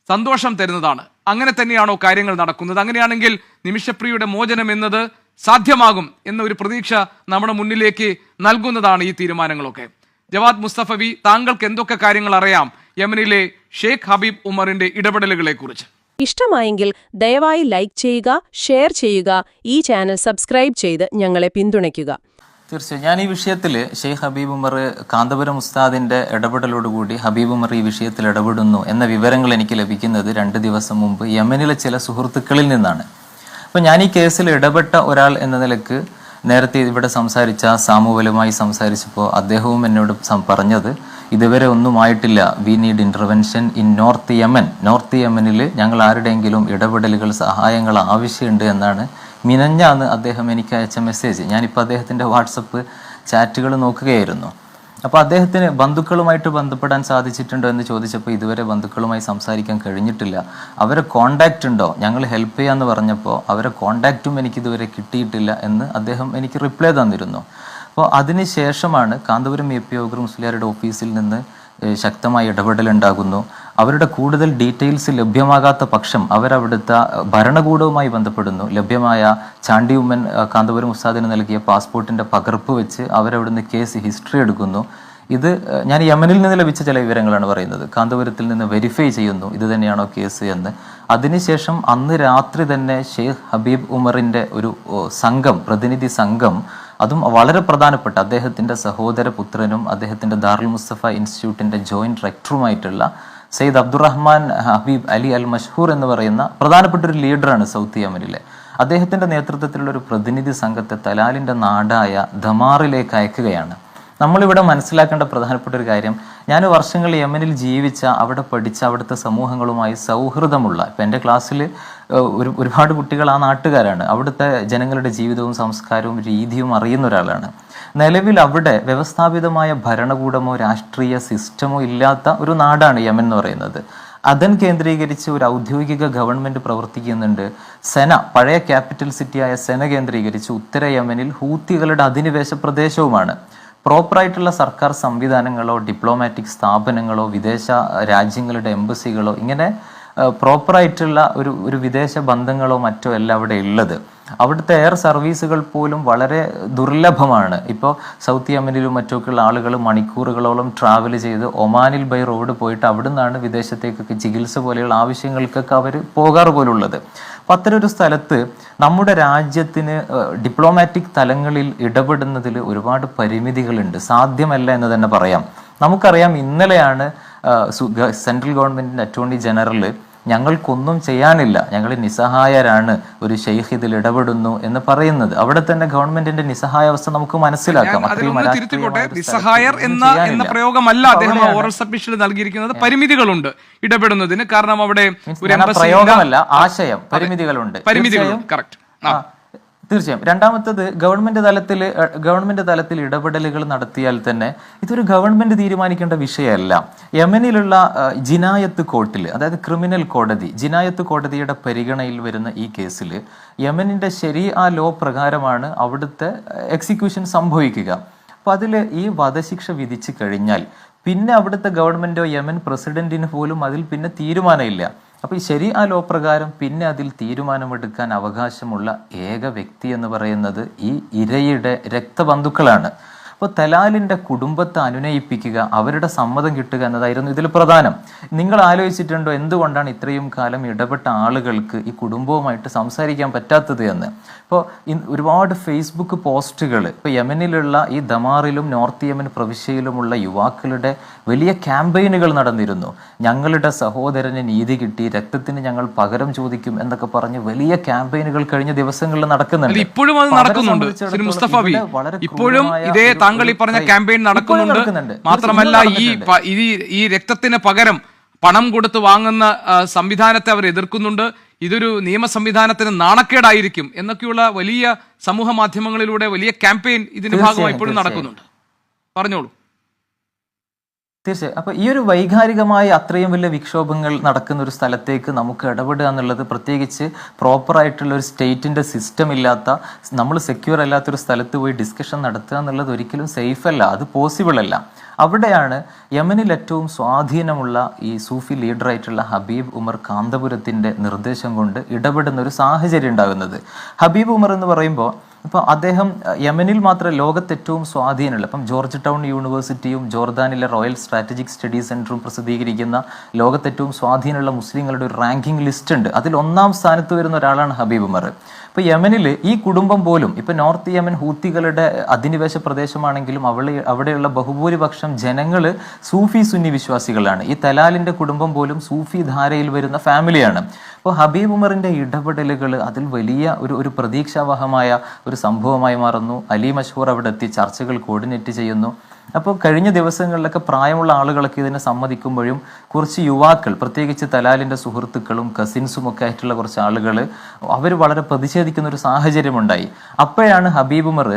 സന്തോഷം തരുന്നതാണ്. അങ്ങനെ തന്നെയാണോ കാര്യങ്ങൾ നടക്കുന്നത്? അങ്ങനെയാണെങ്കിൽ നിമിഷപ്രിയയുടെ മോചനം എന്നത് സാധ്യമാകും എന്ന ഒരു പ്രതീക്ഷ നമ്മുടെ മുന്നിലേക്ക് നൽകുന്നതാണ് ഈ തീരുമാനങ്ങളൊക്കെ. ജവാദ് മുസ്തഫവി, താങ്കൾക്ക് എന്തൊക്കെ കാര്യങ്ങൾ അറിയാം യമനിലെ ഷെയ്ഖ് ഹബീബ് ഉമറിന്റെ ഇടപെടലുകളെ കുറിച്ച്? ഇഷ്ടമായെങ്കിൽ ദയവായി ലൈക്ക് ചെയ്യുക, ഷെയർ ചെയ്യുക, ഈ ചാനൽ സബ്സ്ക്രൈബ് ചെയ്ത് ഞങ്ങളെ പിന്തുണയ്ക്കുക. തീർച്ചയായും ഞാൻ ഈ വിഷയത്തിൽ ഷെയ്ഖ് ഹബീബ് ഉമർ കാന്തപുരം ഉസ്താദിന്റെ ഇടപെടലോടുകൂടി ഹബീബ് ഉമർ ഈ വിഷയത്തിൽ ഇടപെടുന്നു എന്ന വിവരങ്ങൾ എനിക്ക് ലഭിക്കുന്നത് 2 ദിവസം മുമ്പ് യമനിലെ ചില സുഹൃത്തുക്കളിൽ നിന്നാണ്. അപ്പോൾ ഞാൻ ഈ കേസിൽ ഇടപെട്ട ഒരാൾ എന്ന നിലക്ക് നേരത്തെ ഇവിടെ സംസാരിച്ച സാമുവലുമായി സംസാരിച്ചപ്പോൾ അദ്ദേഹവും എന്നോട് പറഞ്ഞത് ഇതുവരെ ഒന്നുമായിട്ടില്ല, we need intervention in north Yemen. North യമനിൽ ഞങ്ങൾ ആരുടെയെങ്കിലും ഇടപെടലുകൾ, സഹായങ്ങൾ ആവശ്യമുണ്ട് എന്നാണ് മിനഞ്ഞാന്ന് അദ്ദേഹം എനിക്ക് അയച്ച മെസ്സേജ്. ഞാനിപ്പോൾ അദ്ദേഹത്തിൻ്റെ വാട്സപ്പ് ചാറ്റുകൾ നോക്കുകയായിരുന്നു. അപ്പോൾ അദ്ദേഹത്തിന് ബന്ധുക്കളുമായിട്ട് ബന്ധപ്പെടാൻ സാധിച്ചിട്ടുണ്ടോ എന്ന് ചോദിച്ചപ്പോൾ ഇതുവരെ ബന്ധുക്കളുമായി സംസാരിക്കാൻ കഴിഞ്ഞിട്ടില്ല. അവരെ കോണ്ടാക്റ്റ് ഉണ്ടോ, ഞങ്ങൾ ഹെൽപ്പ് ചെയ്യാമെന്ന് പറഞ്ഞപ്പോൾ അവരെ കോണ്ടാക്റ്റും എനിക്കിതുവരെ കിട്ടിയിട്ടില്ല എന്ന് അദ്ദേഹം എനിക്ക് റിപ്ലൈ തന്നിരുന്നു. അപ്പോൾ അതിന് ശേഷമാണ് കാന്തപുരം AP അബൂബക്കർ മുസ്ലിയാരുടെ ഓഫീസിൽ നിന്ന് ശക്തമായ ഇടപെടലുണ്ടാകുന്നു. അവരുടെ കൂടുതൽ ഡീറ്റെയിൽസ് ലഭ്യമാകാത്ത പക്ഷം അവരവിടുത്തെ ഭരണകൂടവുമായി ബന്ധപ്പെടുന്നു. ലഭ്യമായ ചാണ്ടി ഉമ്മൻ കാന്തപുരം ഉസ്താദിന് നൽകിയ പാസ്പോർട്ടിൻ്റെ പകർപ്പ് വെച്ച് അവരവിടുന്ന് കേസ് ഹിസ്റ്ററി എടുക്കുന്നു. ഇത് ഞാൻ യമനിൽ നിന്ന് ലഭിച്ച ചില വിവരങ്ങളാണ് പറയുന്നത്. കാന്തപുരത്തിൽ നിന്ന് വെരിഫൈ ചെയ്യുന്നു ഇത് തന്നെയാണോ കേസ് എന്ന്. അതിനുശേഷം അന്ന് രാത്രി തന്നെ ഷെയ്ഖ് ഹബീബ് ഉമറിൻ്റെ ഒരു സംഘം, പ്രതിനിധി സംഘം, അതും വളരെ പ്രധാനപ്പെട്ട അദ്ദേഹത്തിൻ്റെ സഹോദര പുത്രനും അദ്ദേഹത്തിൻ്റെ ദാറുൽ മുസ്തഫ ഇൻസ്റ്റിറ്റ്യൂട്ടിൻ്റെ ജോയിൻറ്റ് റെക്ടറുമായിട്ടുള്ള സയ്യിദ് അബ്ദുറഹ്മാൻ ഹബീബ് അലി അൽ മഷ്ഹൂർ എന്ന് പറയുന്ന പ്രധാനപ്പെട്ട ഒരു ലീഡറാണ് സൗത്ത് യമനിലെ. അദ്ദേഹത്തിൻ്റെ നേതൃത്വത്തിലുള്ള ഒരു പ്രതിനിധി സംഘത്തെ തലാലിൻ്റെ നാടായ ധമാറിലേക്ക് അയക്കുകയാണ്. നമ്മളിവിടെ മനസ്സിലാക്കേണ്ട പ്രധാനപ്പെട്ട ഒരു കാര്യം, ഞാൻ വർഷങ്ങൾ യമനിൽ ജീവിച്ച, അവിടെ പഠിച്ച, അവിടുത്തെ സമൂഹങ്ങളുമായി സൗഹൃദമുള്ള, ഇപ്പം എൻ്റെ ക്ലാസ്സിൽ ഒരുപാട് കുട്ടികൾ ആ നാട്ടുകാരാണ്, അവിടുത്തെ ജനങ്ങളുടെ ജീവിതവും സംസ്കാരവും രീതിയും അറിയുന്ന ഒരാളാണ്. നിലവിൽ അവിടെ വ്യവസ്ഥാപിതമായ ഭരണകൂടമോ രാഷ്ട്രീയ സിസ്റ്റമോ ഇല്ലാത്ത ഒരു നാടാണ് യമൻ എന്ന് പറയുന്നത്. അതൻ കേന്ദ്രീകരിച്ച് ഒരു ഔദ്യോഗിക ഗവൺമെന്റ് പ്രവർത്തിക്കുന്നുണ്ട്. സെന, പഴയ ക്യാപിറ്റൽ സിറ്റിയായ സെന കേന്ദ്രീകരിച്ച് ഉത്തര യമനിൽ ഹൂത്തികളുടെ അധിനിവേശ പ്രദേശവുമാണ്. പ്രോപ്പറായിട്ടുള്ള സർക്കാർ സംവിധാനങ്ങളോ ഡിപ്ലോമാറ്റിക് സ്ഥാപനങ്ങളോ വിദേശ രാജ്യങ്ങളുടെ എംബസികളോ ഇങ്ങനെ പ്രോപ്പറായിട്ടുള്ള ഒരു വിദേശ ബന്ധങ്ങളോ മറ്റോ അല്ല അവിടെ ഉള്ളത്. അവിടുത്തെ എയർ സർവീസുകൾ പോലും വളരെ ദുർലഭമാണ്. ഇപ്പോൾ സൗത്ത് യമനിലും മറ്റൊക്കെയുള്ള ആളുകൾ മണിക്കൂറുകളോളം ട്രാവൽ ചെയ്ത് ഒമാനിൽ ബൈ റോഡ് പോയിട്ട് അവിടെ നിന്നാണ് വിദേശത്തേക്കൊക്കെ ചികിത്സ പോലെയുള്ള ആവശ്യങ്ങൾക്കൊക്കെ അവർ പോകാറ് പോലുള്ളത്. അപ്പം അത്തരൊരു സ്ഥലത്ത് നമ്മുടെ രാജ്യത്തിന് ഡിപ്ലോമാറ്റിക് തലങ്ങളിൽ ഇടപെടുന്നതിൽ ഒരുപാട് പരിമിതികളുണ്ട്, സാധ്യമല്ല എന്ന് തന്നെ പറയാം. നമുക്കറിയാം, ഇന്നലെയാണ് സെൻട്രൽ ഗവൺമെൻറ്റിൻ്റെ അറ്റോർണി ജനറൽ ഞങ്ങൾക്കൊന്നും ചെയ്യാനില്ല, ഞങ്ങൾ നിസ്സഹായരാണ്, ഒരു ഷെയ്ഖ് ഇതിൽ ഇടപെടുന്നു എന്ന് പറയുന്നത്. അവിടെ തന്നെ ഗവൺമെന്റിന്റെ നിസ്സഹായാവസ്ഥ നമുക്ക് മനസ്സിലാക്കാം. നിസ്സഹായർ എന്ന പ്രയോഗമല്ല അദ്ദേഹം ഓറൽ സബ്മിഷനിൽ നൽകിയിരിക്കുന്നത്. പരിമിതികളുണ്ട് ഇടപെടുന്നതിന്. കാരണം അവിടെ പ്രയോഗമല്ല, ആശയം, പരിമിതികളുണ്ട്. കറക്റ്റ്. തീർച്ചയായും. രണ്ടാമത്തത്, ഗവൺമെന്റ് തലത്തിൽ ഇടപെടലുകൾ നടത്തിയാൽ തന്നെ ഇതൊരു ഗവൺമെന്റ് തീരുമാനിക്കേണ്ട വിഷയമല്ല. യമനിലുള്ള ജിനായത്ത് കോർട്ടിൽ, അതായത് ക്രിമിനൽ കോടതി, ജിനായത്ത് കോടതിയുടെ പരിഗണനയിൽ വരുന്ന ഈ കേസിൽ യമനിന്റെ ശരീഅ ലോ പ്രകാരമാണ് അവിടുത്തെ എക്സിക്യൂഷൻ സംഭവിക്കുക. അപ്പോൾ അതിൽ ഈ വധശിക്ഷ വിധിച്ചു കഴിഞ്ഞാൽ പിന്നെ അവിടുത്തെ ഗവൺമെന്റോ യമൻ പ്രസിഡന്റിന് പോലും അതിൽ പിന്നെ തീരുമാനമില്ല. അപ്പോൾ ഈ ശരീഅ ലോ പ്രകാരം പിന്നെ അതിൽ തീരുമാനമെടുക്കാൻ അവകാശമുള്ള ഏക വ്യക്തി എന്ന് പറയുന്നത് ഈ ഇരയുടെ രക്തബന്ധുക്കളാണ്. അപ്പോൾ തലാലിൻ്റെ കുടുംബത്തെ അനുനയിപ്പിക്കുക, അവരുടെ സമ്മതം കിട്ടുക എന്നതായിരുന്നു ഇതിൽ പ്രധാനം. നിങ്ങൾ ആലോചിച്ചിട്ടുണ്ടോ എന്തുകൊണ്ടാണ് ഇത്രയും കാലം ഇടപെട്ട ആളുകൾക്ക് ഈ കുടുംബവുമായിട്ട് സംസാരിക്കാൻ പറ്റാത്തത് എന്ന്? ഇപ്പോൾ ഒരുപാട് ഫേസ്ബുക്ക് പോസ്റ്റുകൾ, ഇപ്പോൾ യമനിലുള്ള ഈ ദമാറിലും നോർത്ത് യമൻ പ്രവിശ്യയിലുമുള്ള യുവാക്കളുടെ വലിയ ക്യാമ്പയിനുകൾ നടന്നിരുന്നു. ഞങ്ങളുടെ സഹോദരന് നീതി കിട്ടി, രക്തത്തിന് ഞങ്ങൾ പകരം ചോദിക്കും എന്നൊക്കെ പറഞ്ഞ് വലിയ ക്യാമ്പയിനുകൾ കഴിഞ്ഞ ദിവസങ്ങളിൽ നടക്കുന്നുണ്ട്. ഇപ്പോഴും അത് നടക്കുന്നുണ്ട്. മുസ്തഫവി, ഇപ്പോഴും ഇതേ താങ്കൾ ഈ പറഞ്ഞ ക്യാമ്പയിൻ നടക്കുന്നുണ്ട്. മാത്രമല്ല ഈ രക്തത്തിന് പകരം പണം കൊടുത്ത് വാങ്ങുന്ന സംവിധാനത്തെ അവർ എതിർക്കുന്നുണ്ട്. ഇതൊരു നിയമ സംവിധാനത്തിന് നാണക്കേടായിരിക്കും എന്നൊക്കെയുള്ള വലിയ സമൂഹ മാധ്യമങ്ങളിലൂടെ വലിയ ക്യാമ്പയിൻ ഇതിന്റെ ഭാഗമായി ഇപ്പോഴും നടക്കുന്നുണ്ട്. പറഞ്ഞോളൂ. തീർച്ചയായും. അപ്പൊ ഈ ഒരു വൈകാരികമായ അത്രയും വലിയ വിക്ഷോഭങ്ങൾ നടക്കുന്ന ഒരു സ്ഥലത്തേക്ക് നമുക്ക് ഇടപെടുക എന്നുള്ളത്, പ്രത്യേകിച്ച് പ്രോപ്പറായിട്ടുള്ള ഒരു സ്റ്റേറ്റിന്റെ സിസ്റ്റം ഇല്ലാത്ത, നമ്മൾ സെക്യൂർ അല്ലാത്തൊരു സ്ഥലത്ത് പോയി ഡിസ്കഷൻ നടത്തുക എന്നുള്ളത് ഒരിക്കലും സേഫ് അല്ല, അത് പോസിബിൾ അല്ല. അവിടെയാണ് യമനിൽ ഏറ്റവും സ്വാധീനമുള്ള ഈ സൂഫി ലീഡറായിട്ടുള്ള ഹബീബ് ഉമർ കാന്തപുരത്തിന്റെ നിർദ്ദേശം കൊണ്ട് ഇടപെടുന്ന ഒരു സാഹചര്യം ഉണ്ടാകുന്നത്. ഹബീബ് ഉമർ എന്ന് പറയുമ്പോൾ ഇപ്പം അദ്ദേഹം യമനിൽ മാത്രം ലോകത്ത് ഏറ്റവും സ്വാധീനമുള്ള, ഇപ്പം ജോർജ് ടൗൺ യൂണിവേഴ്സിറ്റിയും ജോർദാനിലെ റോയൽ സ്ട്രാറ്റജിക് സ്റ്റഡീസ് സെന്ററും പ്രസിദ്ധീകരിക്കുന്ന ലോകത്ത് ഏറ്റവും സ്വാധീനമുള്ള മുസ്ലിങ്ങളുടെ ഒരു റാങ്കിങ് ലിസ്റ്റ് ഉണ്ട്. അതിൽ 1-ാം സ്ഥാനത്ത് വരുന്ന ഒരാളാണ് ഹബീബ് ഉമർ. ഇപ്പൊ യമനിൽ ഈ കുടുംബം പോലും, ഇപ്പൊ നോർത്ത് യമൻ ഹൂത്തികളുടെ അധിനിവേശ പ്രദേശമാണെങ്കിലും അവിടെയുള്ള ബഹുഭൂരിപക്ഷം ജനങ്ങള് സൂഫി സുന്നി വിശ്വാസികളാണ്. ഈ തലാലിന്റെ കുടുംബം പോലും സൂഫി ധാരയിൽ വരുന്ന ഫാമിലിയാണ്. അപ്പോൾ ഹബീബ് ഉമറിന്റെ ഇടപെടലുകൾ അതിൽ വലിയ ഒരു പ്രതീക്ഷാവഹമായ ഒരു സംഭവമായി മാറുന്നു. അലി മഷ്ഹൂർ അവിടെ എത്തി ചർച്ചകൾ കോർഡിനേറ്റ് ചെയ്യുന്നു. അപ്പോൾ കഴിഞ്ഞ ദിവസങ്ങളിലൊക്കെ പ്രായമുള്ള ആളുകളൊക്കെ ഇതിനെ സമ്മതിക്കുമ്പോഴും കുറച്ച് യുവാക്കൾ, പ്രത്യേകിച്ച് തലാലിൻ്റെ സുഹൃത്തുക്കളും കസിൻസും ഒക്കെ ആയിട്ടുള്ള കുറച്ച് ആളുകൾ അവർ വളരെ പ്രതിഷേധിക്കുന്ന ഒരു സാഹചര്യമുണ്ടായി. അപ്പോഴാണ് ഹബീബ് ഉമർ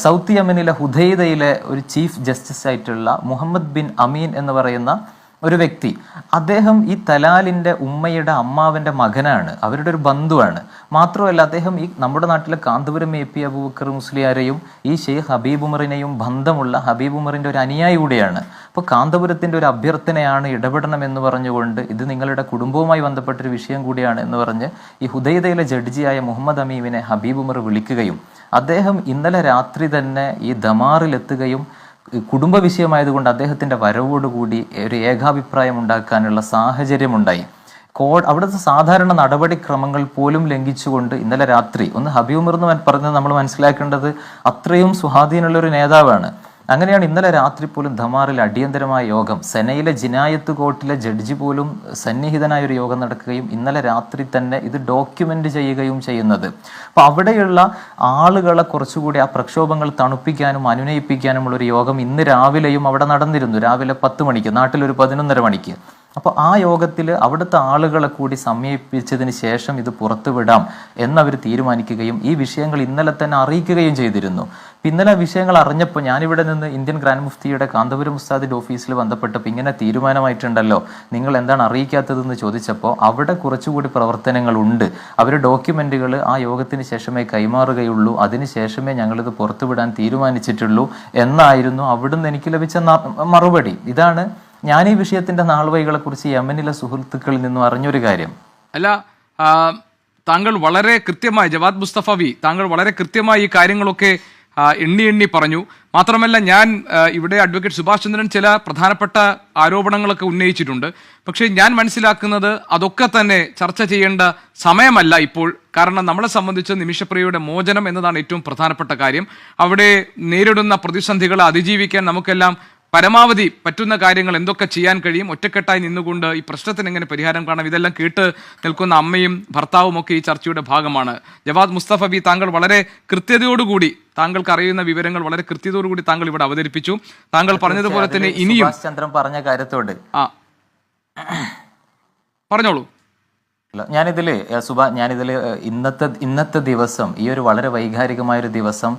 സൗത്ത് യമനിലെ ഹുദൈദയിലെ ഒരു ചീഫ് ജസ്റ്റിസ് ആയിട്ടുള്ള മുഹമ്മദ് ബിൻ അമീൻ എന്ന് പറയുന്ന ഒരു വ്യക്തി, അദ്ദേഹം ഈ തലാലിൻ്റെ ഉമ്മയുടെ അമ്മാവൻ്റെ മകനാണ്, അവരുടെ ഒരു ബന്ധുവാണ്. മാത്രമല്ല അദ്ദേഹം ഈ നമ്മുടെ നാട്ടിലെ കാന്തപുരം AP അബൂബക്കർ മുസ്ലിയാരെയും ഈ ഷെയ്ഖ് ഹബീബ് ഉമറിനെയും ബന്ധമുള്ള ഹബീബ് ഉമറിൻ്റെ ഒരു അനുയായി കൂടിയാണ്. അപ്പോൾ കാന്തപുരത്തിൻ്റെ ഒരു അഭ്യർത്ഥനയാണ്, ഇടപെടണം എന്ന് പറഞ്ഞുകൊണ്ട്, ഇത് നിങ്ങളുടെ കുടുംബവുമായി ബന്ധപ്പെട്ടൊരു വിഷയം കൂടിയാണ് എന്ന് പറഞ്ഞ് ഈ ഹുദൈദയിലെ ജഡ്ജിയായ മുഹമ്മദ് അമീമിനെ ഹബീബ് ഉമർ വിളിക്കുകയും അദ്ദേഹം ഇന്നലെ രാത്രി തന്നെ ഈ ദമാറിലെത്തുകയും കുടുംബ വിഷയമായതുകൊണ്ട് അദ്ദേഹത്തിന്റെ വരവോടുകൂടി ഒരു ഏകാഭിപ്രായം ഉണ്ടാക്കാനുള്ള സാഹചര്യമുണ്ടായി. അവിടുത്തെ സാധാരണ നടപടിക്രമങ്ങൾ പോലും ലംഘിച്ചുകൊണ്ട് ഇന്നലെ രാത്രി, ഒന്ന് ഹബീബ് ഉമർ എന്ന് പറഞ്ഞത് നമ്മൾ മനസ്സിലാക്കേണ്ടത് അത്രയും സ്വാധീനമുള്ള ഒരു നേതാവാണ്. അങ്ങനെയാണ് ഇന്നലെ രാത്രി പോലും ധമാറിൽ അടിയന്തരമായ യോഗം, സെനയിലെ ജിനായത്ത് കോർട്ടിലെ ജഡ്ജി പോലും സന്നിഹിതനായ ഒരു യോഗം നടക്കുകയും ഇന്നലെ രാത്രി തന്നെ ഇത് ഡോക്യുമെന്റ് ചെയ്യുകയും ചെയ്യുന്നത്. അപ്പൊ അവിടെയുള്ള ആളുകളെ കുറച്ചുകൂടി ആ പ്രക്ഷോഭങ്ങൾ തണുപ്പിക്കാനും അനുനയിപ്പിക്കാനുമുള്ള ഒരു യോഗം ഇന്ന് രാവിലെയും അവിടെ നടന്നിരുന്നു. രാവിലെ 10 മണിക്ക്, നാട്ടിലൊരു 11:30 മണിക്ക്. അപ്പോൾ ആ യോഗത്തിൽ അവിടുത്തെ ആളുകളെ കൂടി സമീപിച്ചതിന് ശേഷം ഇത് പുറത്തുവിടാം എന്നവർ തീരുമാനിക്കുകയും ഈ വിഷയങ്ങൾ ഇന്നലെ തന്നെ അറിയിക്കുകയും ചെയ്തിരുന്നു. ഇന്നലെ വിഷയങ്ങൾ അറിഞ്ഞപ്പോൾ ഞാനിവിടെ നിന്ന് ഇന്ത്യൻ ഗ്രാൻഡ് മുഫ്തിയുടെ കാന്തപുരം ഉസ്താദിന്റെ ഓഫീസിൽ ബന്ധപ്പെട്ടപ്പോൾ ഇങ്ങനെ തീരുമാനമായിട്ടുണ്ടല്ലോ, നിങ്ങൾ എന്താണ് അറിയിക്കാത്തതെന്ന് ചോദിച്ചപ്പോൾ അവിടെ കുറച്ചുകൂടി പ്രവർത്തനങ്ങളുണ്ട്, അവർ ഡോക്യുമെന്റുകൾ ആ യോഗത്തിന് ശേഷമേ കൈമാറുകയുള്ളൂ, അതിനുശേഷമേ ഞങ്ങളിത് പുറത്തുവിടാൻ തീരുമാനിച്ചിട്ടുള്ളൂ എന്നായിരുന്നു അവിടുന്ന് എനിക്ക് ലഭിച്ച മറുപടി. ഇതാണ് ഞാൻ ഈ വിഷയത്തിന്റെ നാൾവഴികളെ കുറിച്ച് യമനിലെ സുഹൃത്തുക്കളിൽ നിന്നും അറിഞ്ഞൊരു കാര്യം. അല്ല, താങ്കൾ വളരെ കൃത്യമായി, ജവാദ് മുസ്തഫവി, താങ്കൾ വളരെ കൃത്യമായി ഈ കാര്യങ്ങളൊക്കെ എണ്ണി പറഞ്ഞു. മാത്രമല്ല, ഞാൻ ഇവിടെ അഡ്വക്കേറ്റ് സുഭാഷ് ചന്ദ്രൻ ചില പ്രധാനപ്പെട്ട ആരോപണങ്ങളൊക്കെ ഉന്നയിച്ചിട്ടുണ്ട്. പക്ഷേ ഞാൻ മനസ്സിലാക്കുന്നത് അതൊക്കെ തന്നെ ചർച്ച ചെയ്യേണ്ട സമയമല്ല ഇപ്പോൾ. കാരണം നമ്മളെ സംബന്ധിച്ച് നിമിഷപ്രിയയുടെ മോചനം എന്നതാണ് ഏറ്റവും പ്രധാനപ്പെട്ട കാര്യം. അവിടെ നേരിടുന്ന പ്രതിസന്ധികളെ അതിജീവിക്കാൻ നമുക്കെല്ലാം പരമാവധി പറ്റുന്ന കാര്യങ്ങൾ എന്തൊക്കെ ചെയ്യാൻ കഴിയും, ഒറ്റക്കെട്ടായി നിന്നുകൊണ്ട് ഈ പ്രശ്നത്തിന് എങ്ങനെ പരിഹാരം കാണാം, ഇതെല്ലാം കേട്ട് നിൽക്കുന്ന അമ്മയും ഭർത്താവും ഒക്കെ ഈ ചർച്ചയുടെ ഭാഗമാണ്. ജവാദ് മുസ്തഫവി, താങ്കൾ വളരെ കൃത്യതയോടുകൂടി, താങ്കൾക്ക് അറിയുന്ന വിവരങ്ങൾ വളരെ കൃത്യതയോടുകൂടി താങ്കൾ ഇവിടെ അവതരിപ്പിച്ചു. താങ്കൾ പറഞ്ഞതുപോലെ തന്നെ ഇനിയും ചന്ദ്രൻ പറഞ്ഞ കാര്യത്തോട് പറഞ്ഞോളൂ. ഞാനിതില് ഇന്നത്തെ ദിവസം, ഈ ഒരു വളരെ വൈകാരികമായൊരു ദിവസം,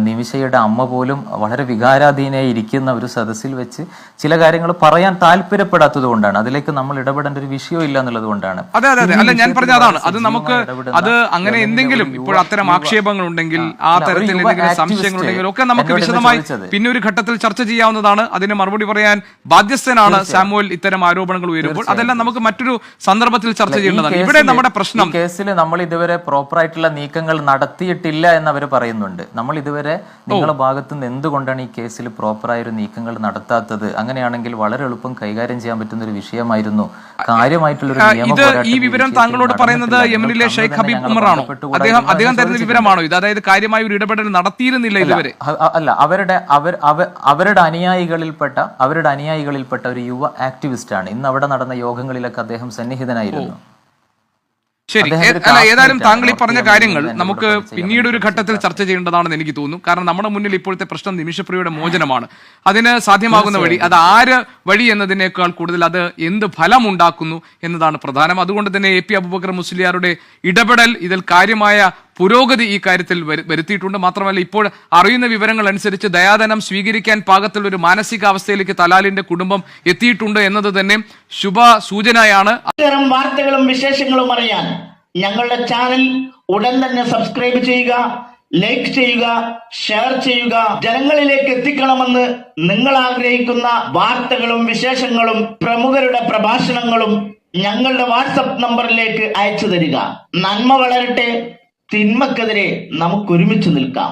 നിമിഷയുടെ അമ്മ പോലും വളരെ വികാരാധീനയായി ഇരിക്കുന്ന ഒരു സദസ്സിൽ വെച്ച് ചില കാര്യങ്ങൾ പറയാൻ താല്പര്യപ്പെടാത്തത് കൊണ്ടാണ്, അതിലേക്ക് നമ്മൾ ഇടപെടേണ്ട ഒരു വിഷയം ഇല്ല എന്നുള്ളത് കൊണ്ടാണ്. അതെ, അല്ല ഞാൻ പറഞ്ഞ അതാണ്. അത് നമുക്ക് അത് അങ്ങനെ എന്തെങ്കിലും ഇപ്പോൾ അത്തരം ആക്ഷേപങ്ങൾ ഉണ്ടെങ്കിൽ, ആ തരത്തിൽ എന്തെങ്കിലും സംശയങ്ങൾ ഉണ്ടെങ്കിൽ ഒക്കെ നമുക്ക് വിശദമായി പിന്നെ ഒരു ഘട്ടത്തിൽ ചർച്ച ചെയ്യാവുന്നതാണ്. അതിന് മറുപടി പറയാൻ ബാധ്യസ്ഥനാണ് സാമുവൽ ഇത്തരം ആരോപണങ്ങൾ ഉയരുമ്പോൾ. അതെല്ലാം നമുക്ക് മറ്റൊരു സന്ദർഭത്തിൽ ചർച്ച ചെയ്യേണ്ടതാണ്. ഇവിടെ നമ്മുടെ പ്രശ്നം, കേസിൽ നമ്മൾ ഇതുവരെ പ്രോപ്പറായിട്ടുള്ള നീക്കങ്ങൾ നടത്തിയിട്ടില്ല എന്ന് അവർ പറയുന്നുണ്ട്. നമ്മൾ ഇതുവരെ നിങ്ങളുടെ ഭാഗത്തു നിന്ന് എന്തുകൊണ്ടാണ് ഈ കേസിൽ പ്രോപ്പറായ ഒരു നീക്കങ്ങൾ നടത്താത്തത്? അങ്ങനെയാണെങ്കിൽ വളരെ എളുപ്പം കൈകാര്യം ചെയ്യാൻ പറ്റുന്ന ഒരു വിഷയമായിരുന്നു. കാര്യമായിട്ടുള്ള ഈ വിവരം താങ്കളോട് പറയുന്നത് യമനിലെ ഷെയ്ഖ് ഹബീബ് ഉമർ ആണോ? അദ്ദേഹം തരുന്ന വിവരമാണോ ഇത്? അതായത് കാര്യമായ ഒരു ഇടപെടൽ നടത്തിയിരുന്നില്ല ഇതുവരെ? അല്ല, അവരുടെ അനുയായികളിൽപ്പെട്ട ഒരു യുവ ആക്ടിവിസ്റ്റ് ആണ്. ഇന്ന് അവിടെ നടന്ന യോഗങ്ങളിലൊക്കെ അദ്ദേഹം സന്നിഹിതനായിരുന്നു. ശരി, അല്ല ഏതായാലും താങ്കൾ ഈ പറഞ്ഞ കാര്യങ്ങൾ നമുക്ക് പിന്നീട് ഒരു ഘട്ടത്തിൽ ചർച്ച ചെയ്യേണ്ടതാണെന്ന് എനിക്ക് തോന്നുന്നു. കാരണം നമ്മുടെ മുന്നിൽ ഇപ്പോഴത്തെ പ്രശ്നം നിമിഷപ്രിയയുടെ മോചനമാണ്. അതിന് സാധ്യമാകുന്ന വഴി, അത് ആര് വഴി എന്നതിനേക്കാൾ കൂടുതൽ അത് എന്ത് ഫലം ഉണ്ടാക്കുന്നു എന്നതാണ് പ്രധാനം. അതുകൊണ്ട് തന്നെ AP അബൂബക്കർ മുസ്ലിയാരുടെ ഇടപെടൽ ഇതിൽ കാര്യമായ പുരോഗതി ഈ കാര്യത്തിൽ വരുത്തിയിട്ടുണ്ട്. മാത്രമല്ല ഇപ്പോൾ അറിയുന്ന വിവരങ്ങൾ അനുസരിച്ച് ദയാധനം സ്വീകരിക്കാൻ പാകത്തിലുള്ള ഒരു മാനസികാവസ്ഥയിലേക്ക് തലാലിന്റെ കുടുംബം എത്തിയിട്ടുണ്ട് എന്നത് തന്നെ ശുഭ സൂചനയാണ്. ഇത്തരം വാർത്തകളും വിശേഷങ്ങളും അറിയാൻ ഞങ്ങളുടെ ചാനൽ ഉടൻ തന്നെ സബ്സ്ക്രൈബ് ചെയ്യുക, ലൈക്ക് ചെയ്യുക, ഷെയർ ചെയ്യുക. ജനങ്ങളിലേക്ക് എത്തിക്കണമെന്ന് നിങ്ങൾ ആഗ്രഹിക്കുന്ന വാർത്തകളും വിശേഷങ്ങളും പ്രമുഖരുടെ പ്രഭാഷണങ്ങളും ഞങ്ങളുടെ വാട്സപ്പ് നമ്പറിലേക്ക് അയച്ചു തരിക. നന്മ വളരട്ടെ, തിന്മക്കെതിരെ നമുക്ക് ഒരുമിച്ച് നിൽക്കാം.